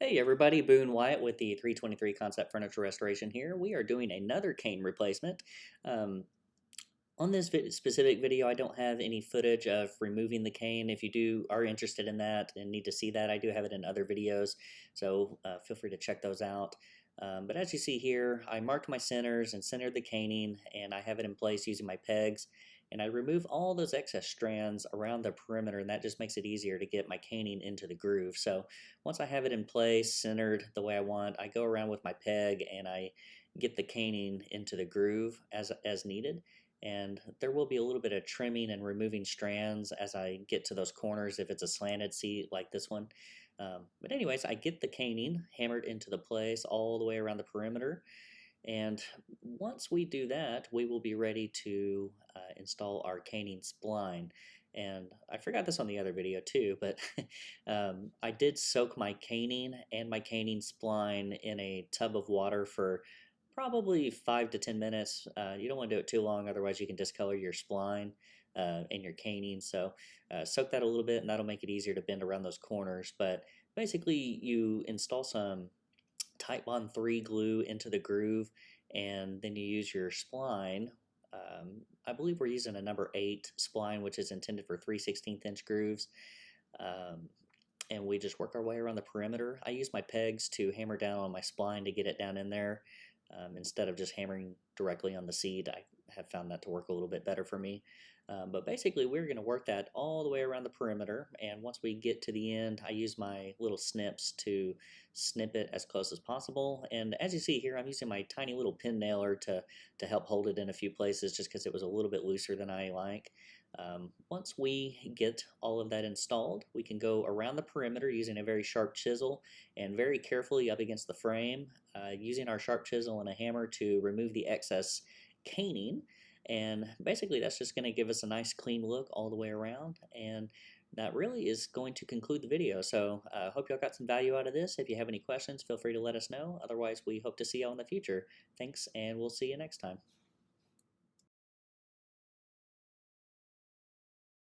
Hey everybody, Boone Wyatt with the 323 Concept Furniture Restoration here. We are doing another cane replacement. Um, on this specific video, I don't have any footage of removing the cane. If you are interested in that and need to see that, I do have it in other videos, so feel free to check those out. But as you see here, I marked my centers and centered the caning, and I have it in place using my pegs. And I remove all those excess strands around the perimeter, and that just makes it easier to get my caning into the groove. So once I have it in place, centered the way I want, I go around with my peg and I get the caning into the groove as needed. And there will be a little bit of trimming and removing strands as I get to those corners if it's a slanted seat like this one. But anyways, I get the caning hammered into the place all the way around the perimeter. And once we do that, we will be ready to install our caning spline. And I forgot this on the other video too, but I did soak my caning and my caning spline in a tub of water for probably 5 to 10 minutes. You don't want to do it too long, otherwise you can discolor your spline and your caning. So soak that a little bit, and that'll make it easier to bend around those corners. But basically, you install some Titebond 3 glue into the groove, and then you use your spline. I believe we're using a number 8 spline, which is intended for 3/16 inch grooves. Um, and we just work our way around the perimeter. I use my pegs to hammer down on my spline to get it down in there instead of just hammering directly on the seat. I have found that to work a little bit better for me. But basically, we're going to work that all the way around the perimeter. And once we get to the end, I use my little snips to snip it as close as possible. And as you see here, I'm using my tiny little pin nailer to help hold it in a few places just because it was a little bit looser than I like. Once we get all of that installed, we can go around the perimeter using a very sharp chisel and very carefully up against the frame, using our sharp chisel and a hammer to remove the excess caning. And basically that's just going to give us a nice clean look all the way around. And that really is going to conclude the video. So I hope y'all got some value out of this. If you have any questions, feel free to let us know. Otherwise, we hope to see y'all in the future. Thanks, and we'll see you next time.